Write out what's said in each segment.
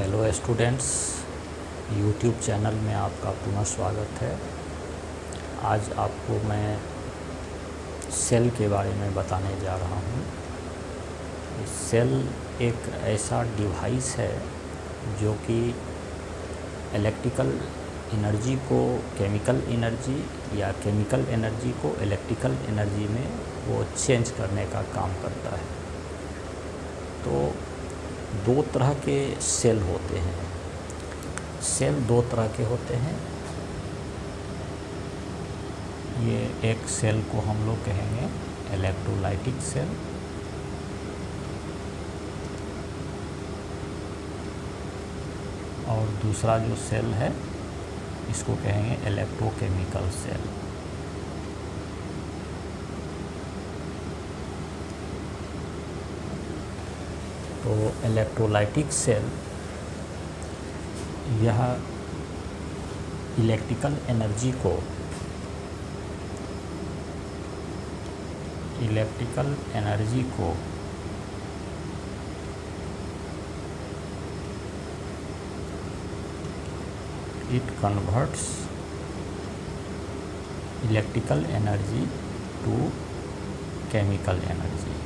Hello students, YouTube channel में आपका पुनः स्वागत है। आज आपको मैं सेल के बारे में बताने जा रहा हूँ। सेल एक ऐसा डिवाइस है जो कि इलेक्ट्रिकल एनर्जी को केमिकल एनर्जी या केमिकल एनर्जी को इलेक्ट्रिकल एनर्जी में वो चेंज करने का काम करता है। तो दो तरह के सेल होते हैं। सेल दो तरह के होते हैं। ये एक सेल को हम लोग कहेंगे इलेक्ट्रोलाइटिक सेल, और दूसरा जो सेल है इसको कहेंगे इलेक्ट्रोकेमिकल सेल। तो इलेक्ट्रोलाइटिक सेल यह इलेक्ट्रिकल एनर्जी को it converts electrical energy to chemical energy.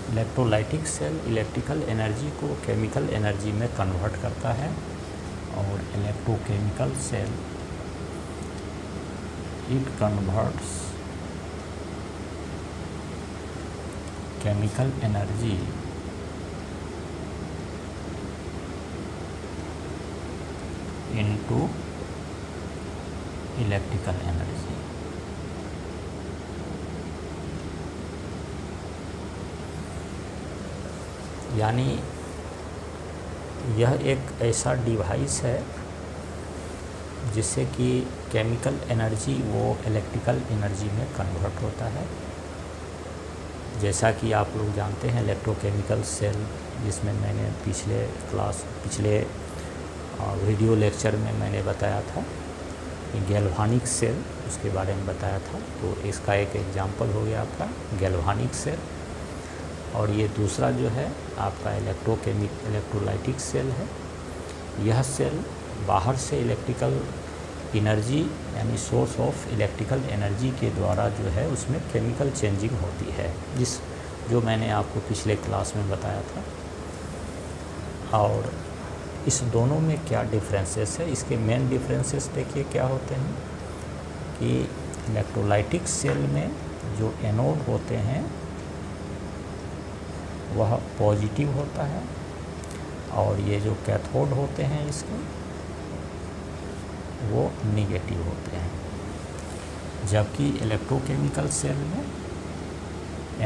Electrolytic cell electrical energy को केमिकल एनर्जी में कन्वर्ट करता है, और electrochemical cell it converts chemical energy into electrical energy. यानी यह एक ऐसा डिवाइस है जिससे कि केमिकल एनर्जी वो इलेक्ट्रिकल एनर्जी में कन्वर्ट होता है। जैसा कि आप लोग जानते हैं इलेक्ट्रोकेमिकल सेल, जिसमें मैंने पिछले वीडियो लेक्चर में मैंने बताया था कि गैल्वानिक सेल, उसके बारे में बताया था। तो इसका एक एग्जांपल हो गया आपका गैल्वानिक सेल। और ये दूसरा जो है आपका इलेक्ट्रोलाइटिक सेल है। यह सेल बाहर से इलेक्ट्रिकल एनर्जी यानी सोर्स ऑफ इलेक्ट्रिकल एनर्जी के द्वारा जो है उसमें केमिकल चेंजिंग होती है, जो मैंने आपको पिछले क्लास में बताया था। और इस दोनों में क्या डिफरेंसेस है, इसके मेन डिफरेंसेस देखिए क्या होते हैं कि इलेक्ट्रोलाइटिक सेल में जो एनोड होते हैं वह पॉजिटिव होता है, और ये जो कैथोड होते हैं इसके वो निगेटिव होते हैं। जबकि इलेक्ट्रोकेमिकल सेल में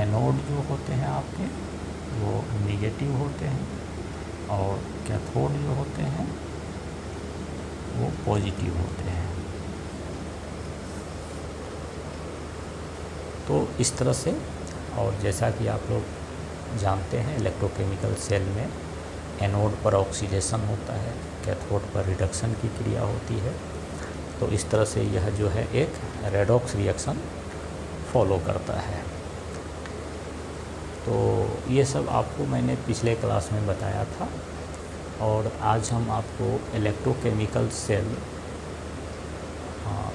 एनोड जो होते हैं आपके वो निगेटिव होते हैं, और कैथोड जो होते हैं वो पॉजिटिव होते हैं। तो इस तरह से, और जैसा कि आप लोग जानते हैं इलेक्ट्रोकेमिकल सेल में एनोड पर ऑक्सीडेशन होता है, कैथोड पर रिडक्शन की क्रिया होती है। तो इस तरह से यह जो है एक रेडॉक्स रिएक्शन फॉलो करता है। तो ये सब आपको मैंने पिछले क्लास में बताया था, और आज हम आपको इलेक्ट्रोकेमिकल सेल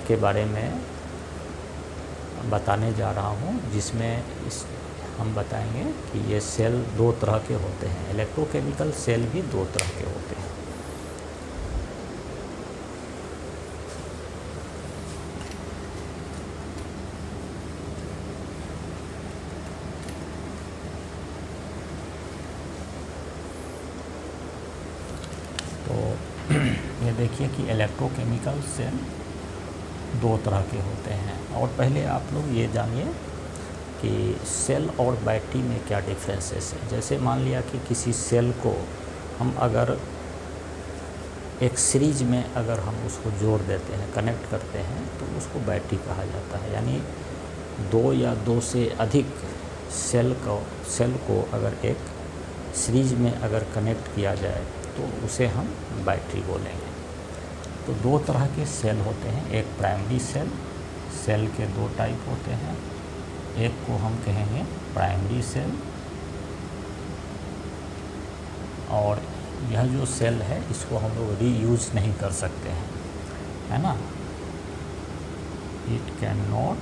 के बारे में बताने जा रहा हूँ, जिसमें हम बताएंगे कि ये सेल दो तरह के होते हैं। इलेक्ट्रोकेमिकल सेल भी दो तरह के होते हैं। तो ये देखिए कि इलेक्ट्रोकेमिकल सेल दो तरह के होते हैं। और पहले आप लोग ये जानिए कि सेल और बैटरी में क्या डिफरेंसेस है। जैसे मान लिया कि किसी सेल को हम अगर एक सीरीज में अगर हम उसको जोड़ देते हैं, कनेक्ट करते हैं, तो उसको बैटरी कहा जाता है। यानी दो या दो से अधिक सेल को अगर एक सीरीज में अगर कनेक्ट किया जाए तो उसे हम बैटरी बोलेंगे। तो दो तरह के सेल होते हैं। एक प्राइमरी सेल के दो टाइप होते हैं। एक को हम कहेंगे प्राइमरी सेल और यह जो सेल है इसको हम लोग रीयूज नहीं कर सकते हैं, है ना। It can not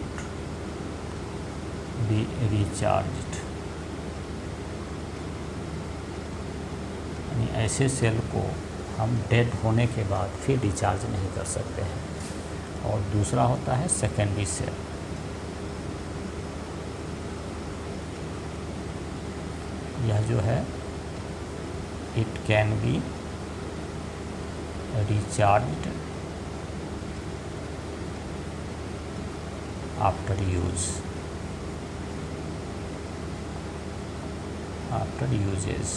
be recharged, यानी ऐसे सेल को हम डेड होने के बाद फिर रिचार्ज नहीं कर सकते हैं। और दूसरा होता है सेकेंडरी सेल। यह जो है it can be recharged after use, after uses.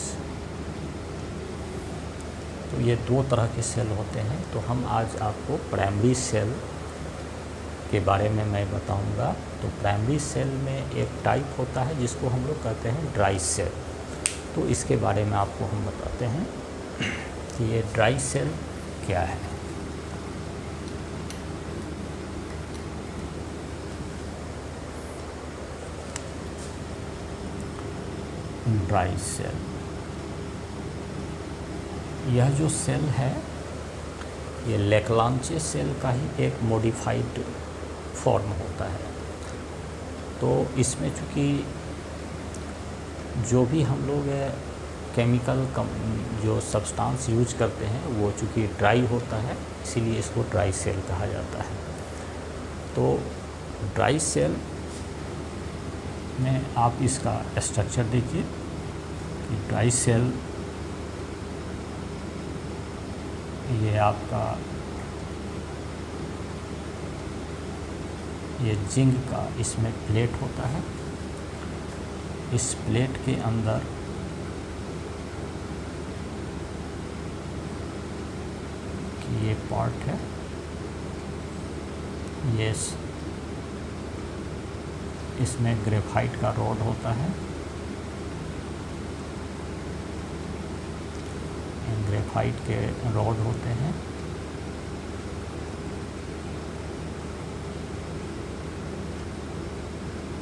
तो ये दो तरह के सेल होते हैं। तो हम आज आपको प्राइमरी सेल के बारे में मैं बताऊंगा। तो प्राइमरी सेल में एक टाइप होता है जिसको हम लोग कहते हैं ड्राई सेल। तो इसके बारे में आपको हम बताते हैं कि ये ड्राई सेल क्या है। ड्राई सेल, यह जो सेल है ये लेक्लांचे सेल का ही एक मॉडिफाइड फॉर्म होता है। तो इसमें चूँकि जो भी हम लोग केमिकल जो सब्सटेंस यूज करते हैं वो चूँकि ड्राई होता है, इसीलिए इसको ड्राई सेल कहा जाता है। तो ड्राई सेल में आप इसका स्ट्रक्चर देखिए कि ड्राई सेल ये आपका ये जिंक का इसमें प्लेट होता है। इस प्लेट के अंदर ये पार्ट है, ये इसमें ग्रेफाइट का रॉड होता है। ग्रेफाइट के रॉड होते हैं।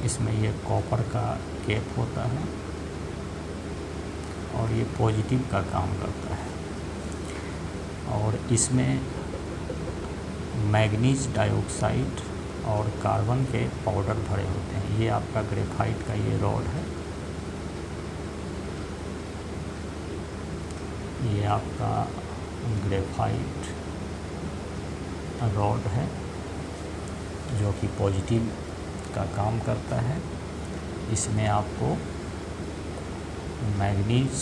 इसमें ये कॉपर का कैप होता है और ये पॉजिटिव का काम करता है। और इसमें मैग्नीज डाइऑक्साइड और कार्बन के पाउडर भरे होते हैं। ये आपका ग्रेफाइट का ये रॉड है, ये आपका ग्रेफाइट रॉड है जो कि पॉजिटिव का काम करता है। इसमें आपको मैग्नीज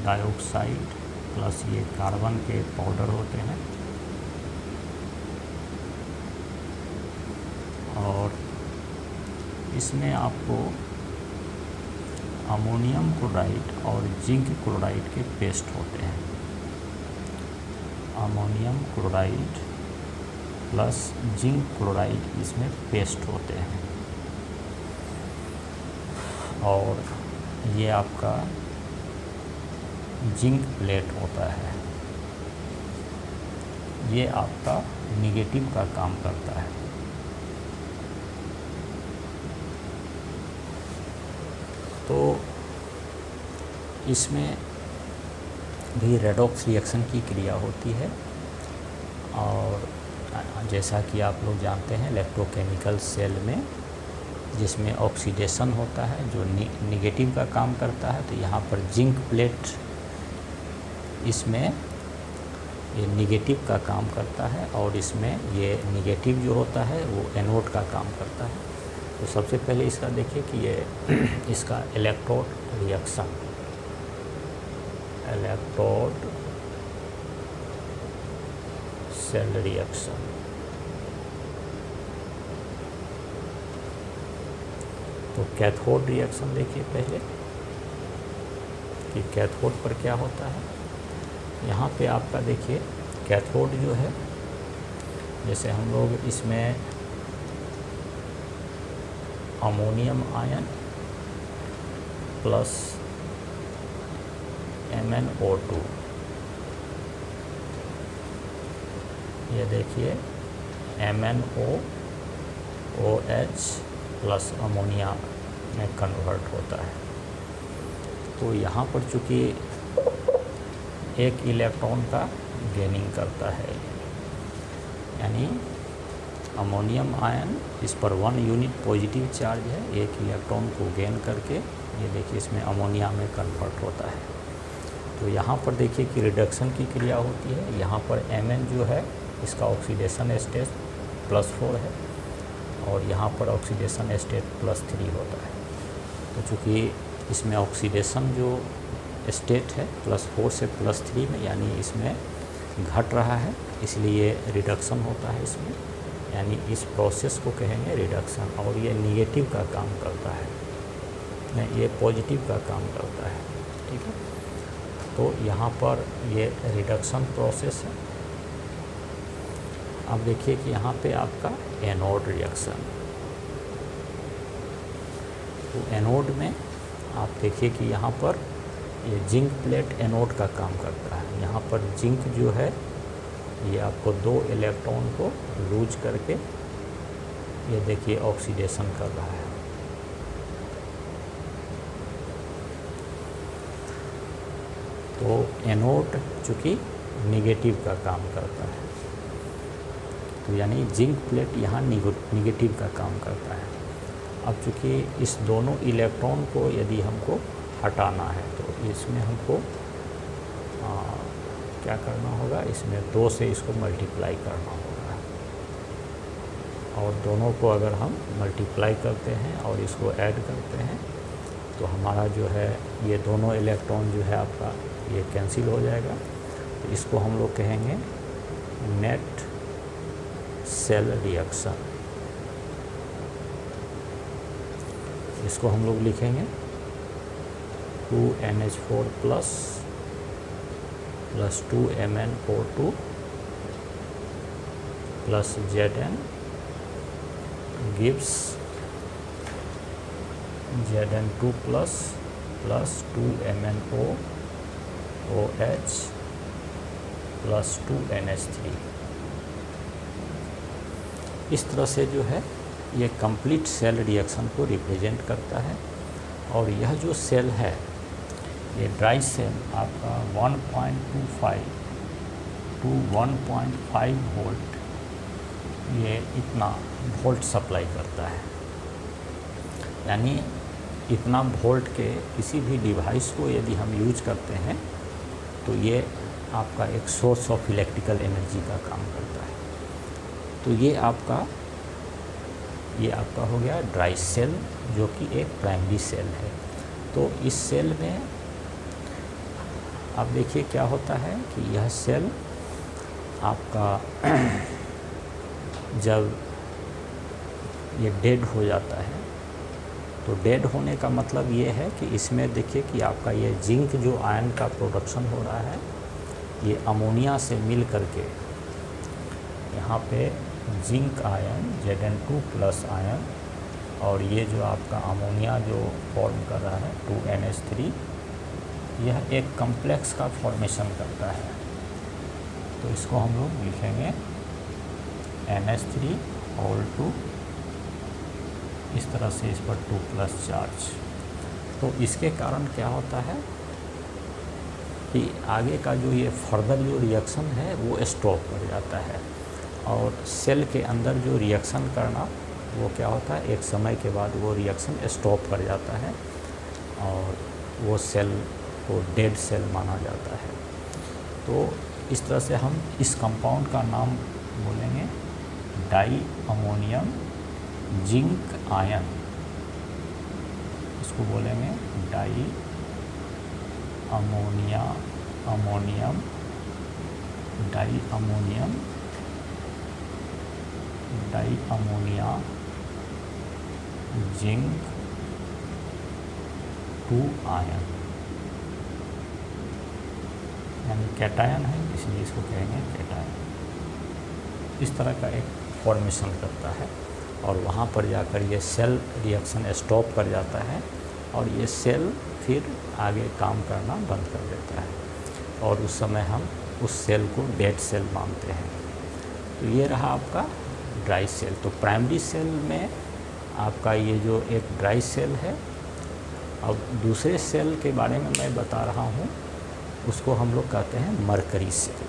डाइऑक्साइड प्लस ये कार्बन के पाउडर होते हैं और इसमें आपको अमोनियम क्लोराइड और जिंक क्लोराइड के पेस्ट होते हैं। Ammonium chloride plus zinc chloride इसमें पेस्ट होते हैं। और ये आपका जिंक प्लेट होता है, ये आपका निगेटिव का काम करता है। तो इसमें भी रेडॉक्स रिएक्शन की क्रिया होती है। और जैसा कि आप लोग जानते हैं इलेक्ट्रोकेमिकल सेल में जिसमें ऑक्सीडेशन होता है जो निगेटिव का काम करता है, तो यहाँ पर जिंक प्लेट इसमें ये निगेटिव का काम करता है और इसमें ये निगेटिव जो होता है वो एनोड का काम करता है। तो सबसे पहले इसका देखिए कि ये इसका electrode reaction, electrode cell reaction. तो कैथोड रिएक्शन देखिए पहले कि कैथोड पर क्या होता है। यहाँ पे आपका देखिए कैथोड जो है, जैसे हम लोग इसमें अमोनियम आयन प्लस MnO2, ये देखिए MnOOH प्लस अमोनिया में कन्वर्ट होता है। तो यहाँ पर चूँकि एक इलेक्ट्रॉन का गेनिंग करता है, यानी अमोनियम आयन इस पर 1 यूनिट पॉजिटिव चार्ज है, एक इलेक्ट्रॉन को गेन करके ये देखिए इसमें अमोनिया में कन्वर्ट होता है। तो यहाँ पर देखिए कि रिडक्शन की क्रिया होती है। यहाँ पर Mn जो है इसका ऑक्सीडेशन स्टेट +4 है और यहाँ पर ऑक्सीडेशन स्टेट +3 होता है। तो चूँकि इसमें ऑक्सीडेशन जो स्टेट है +4 से +3 में, यानी इसमें घट रहा है, इसलिए रिडक्शन होता है इसमें, यानी इस प्रोसेस को कहेंगे रिडक्शन। और ये निगेटिव का काम करता है, नहीं ये पॉजिटिव का काम करता है, ठीक है। तो यहाँ पर ये रिडक्शन प्रोसेस है। अब देखिए कि यहाँ पे आपका एनोड रिएक्शन, तो एनोड में आप देखिए कि यहाँ पर ये जिंक प्लेट एनोड का काम करता है। यहाँ पर जिंक जो है ये आपको 2 इलेक्ट्रॉन को लूज करके ये देखिए ऑक्सीडेशन कर रहा है। तो एनोड चूँकि निगेटिव का काम करता है, तो यानी जिंक प्लेट यहाँ निगेटिव का काम करता है। अब चूँकि इस दोनों इलेक्ट्रॉन को यदि हमको हटाना है तो इसमें हमको क्या करना होगा, इसमें 2 से इसको मल्टीप्लाई करना होगा। और दोनों को अगर हम मल्टीप्लाई करते हैं और इसको ऐड करते हैं तो हमारा जो है ये दोनों इलेक्ट्रॉन जो है आपका ये कैंसिल हो जाएगा। तो इसको हम लोग कहेंगे नेट सेल रिएक्शन। इसको हम लोग लिखेंगे 2NH4 plus 2MnO2 plus Zn gives Zn2 plus 2MnOOH plus 2NH3। इस तरह से जो है ये कंप्लीट सेल रिएक्शन को रिप्रेजेंट करता है। और यह जो सेल है ये ड्राई सेल आपका 1.25 to 1.5 वोल्ट ये इतना वोल्ट सप्लाई करता है, यानी इतना वोल्ट के किसी भी डिवाइस को यदि हम यूज करते हैं तो ये आपका एक सोर्स ऑफ इलेक्ट्रिकल एनर्जी का काम करता है। तो ये आपका हो गया ड्राई सेल, जो कि एक प्राइमरी सेल है। तो इस सेल में आप देखिए क्या होता है कि यह सेल आपका जब ये डेड हो जाता है, तो डेड होने का मतलब ये है कि इसमें देखिए कि आपका ये जिंक जो आयन का प्रोडक्शन हो रहा है ये अमोनिया से मिल करके यहाँ पे zinc ion Zn2 plus ion और ये जो आपका अमोनिया जो फॉर्म कर रहा है 2NH3, यह एक कम्प्लेक्स का फॉर्मेशन करता है। तो इसको हम लोग लिखेंगे NH3 होल 2, इस तरह से इस पर 2 प्लस चार्ज। तो इसके कारण क्या होता है कि आगे का जो ये फर्दर जो रिएक्शन है वो स्टॉप कर जाता है और सेल के अंदर जो रिएक्शन करना वो क्या होता है, एक समय के बाद वो रिएक्शन स्टॉप कर जाता है और वो सेल को डेड सेल माना जाता है। तो इस तरह से हम इस कंपाउंड का नाम बोलेंगे डाई अमोनियम जिंक आयन। इसको बोलेंगे डाई अमोनियम जिंक 2 आयन, यानी कैटायन है इसलिए इसको कहेंगे कैटायन। इस तरह का एक फॉर्मेशन करता है और वहाँ पर जाकर ये सेल रिएक्शन स्टॉप कर जाता है और ये सेल फिर आगे काम करना बंद कर देता है और उस समय हम उस सेल को डेड सेल मानते हैं। तो ये रहा आपका ड्राई सेल। तो प्राइमरी सेल में आपका ये जो एक ड्राई सेल है। अब दूसरे सेल के बारे में मैं बता रहा हूँ, उसको हम लोग कहते हैं मरकरी सेल।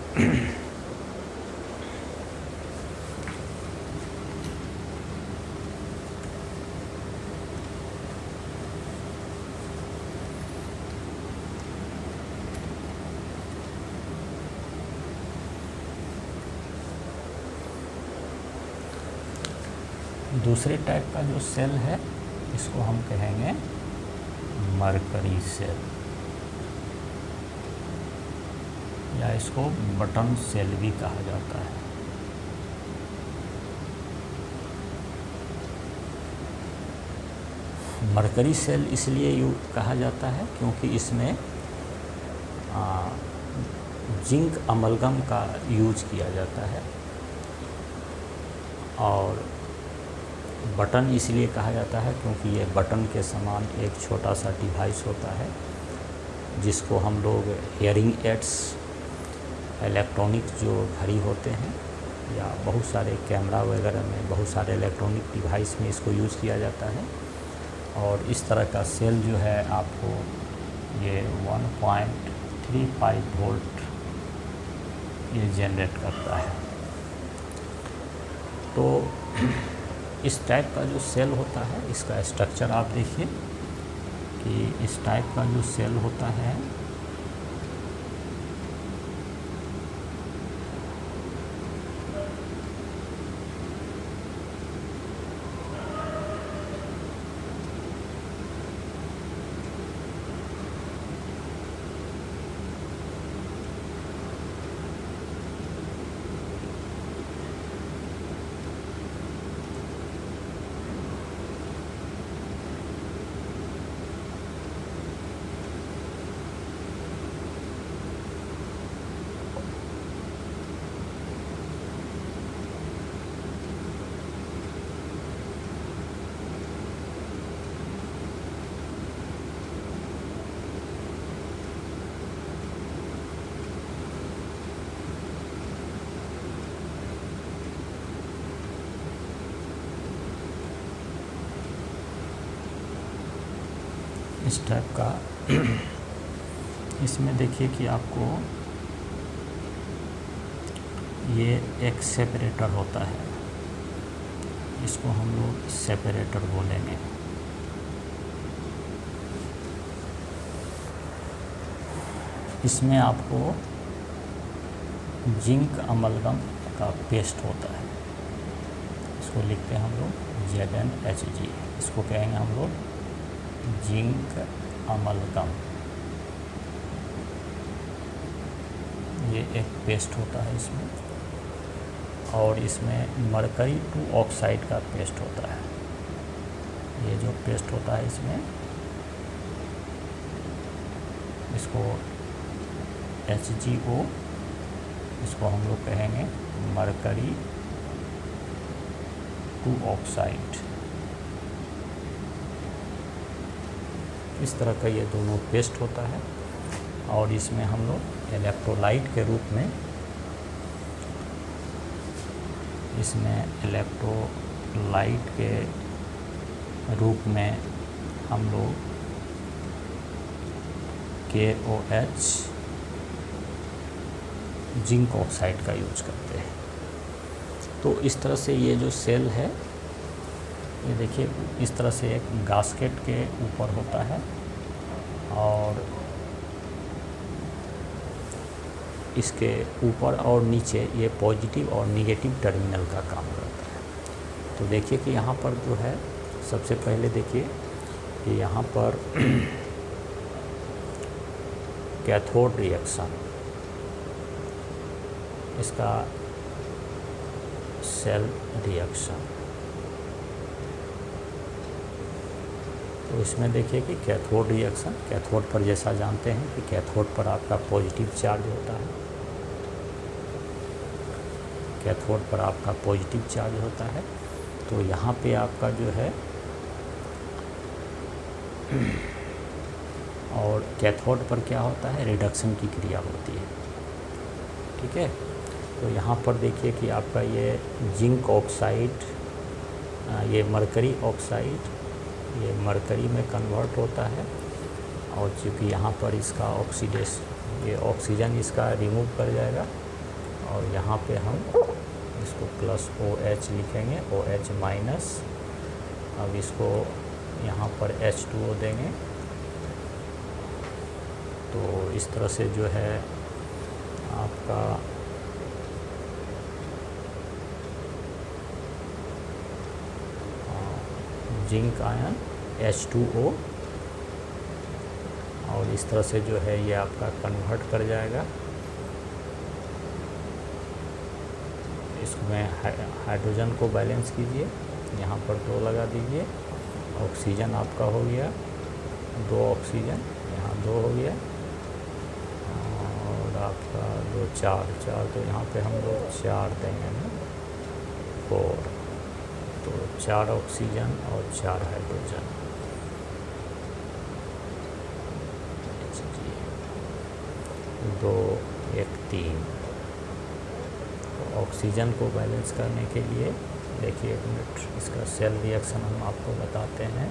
दूसरे टाइप का जो सेल है इसको हम कहेंगे मरकरी सेल, या इसको बटन सेल भी कहा जाता है। मरकरी सेल इसलिए कहा जाता है क्योंकि इसमें जिंक अमलगम का यूज किया जाता है, और बटन इसलिए कहा जाता है क्योंकि ये बटन के समान एक छोटा सा डिवाइस होता है जिसको हम लोग हियरिंग एड्स, इलेक्ट्रॉनिक जो घड़ी होते हैं या बहुत सारे कैमरा वगैरह में, बहुत सारे इलेक्ट्रॉनिक डिवाइस में इसको यूज़ किया जाता है। और इस तरह का सेल जो है आपको ये 1.35 वोल्ट ये जनरेट करता है। तो इस टाइप का जो सेल होता है इसका स्ट्रक्चर आप देखिए कि इस टाइप का जो सेल होता है इस टाइप का। इसमें देखिए कि आपको ये एक सेपरेटर होता है, इसको हम लोग सेपरेटर बोलेंगे। इसमें आपको जिंक अमलगम का पेस्ट होता है, इसको लिखते हैं हम लोग ZnHg, इसको कहेंगे हम लोग जिंक अमलगम। ये एक पेस्ट होता है इसमें, और इसमें मरकरी 2 ऑक्साइड का पेस्ट होता है। ये जो पेस्ट होता है इसमें, इसको HgO, इसको हम लोग कहेंगे मरकरी 2 ऑक्साइड। इस तरह का ये दोनों पेस्ट होता है, और इसमें हम लोग इलेक्ट्रोलाइट के रूप में, इसमें इलेक्ट्रोलाइट के रूप में हम लोग KOH जिंक ऑक्साइड का यूज करते हैं। तो इस तरह से ये जो सेल है, ये देखिए इस तरह से एक गास्केट के ऊपर होता है, और इसके ऊपर और नीचे ये पॉजिटिव और निगेटिव टर्मिनल का काम करता है। तो देखिए कि यहाँ पर जो है, सबसे पहले देखिए कि यहाँ पर कैथोड रिएक्शन, इसका सेल रिएक्शन। तो इसमें देखिए कि कैथोड रिएक्शन, कैथोड पर जैसा जानते हैं कि कैथोड पर आपका पॉजिटिव चार्ज होता है, कैथोड पर आपका पॉजिटिव चार्ज होता है। तो यहाँ पे आपका जो है, और कैथोड पर क्या होता है, रिडक्शन की क्रिया होती है, ठीक है। तो यहाँ पर देखिए कि आपका ये जिंक ऑक्साइड, ये मरकरी ऑक्साइड, ये मरकरी में कन्वर्ट होता है, और चूँकि यहाँ पर इसका ये ऑक्सीजन इसका रिमूव कर जाएगा और यहाँ पे हम इसको प्लस OH लिखेंगे, OH माइनस। अब इसको यहाँ पर H2O देंगे। तो इस तरह से जो है आपका जिंक आयन H2O, और इस तरह से जो है ये आपका कन्वर्ट कर जाएगा। इसमें हाइड्रोजन को बैलेंस कीजिए, यहाँ पर 2 लगा दीजिए। ऑक्सीजन आपका हो गया 2 ऑक्सीजन, यहाँ 2 हो गया, और आपका 2 4 4, तो यहाँ पे हम लोग 4 देंगे ना, 4, तो 4 ऑक्सीजन और 4 हाइड्रोजन। 2 1 3। तो ऑक्सीजन को बैलेंस करने के लिए देखिए, एक मिनट, इसका सेल रिएक्शन हम आपको बताते हैं।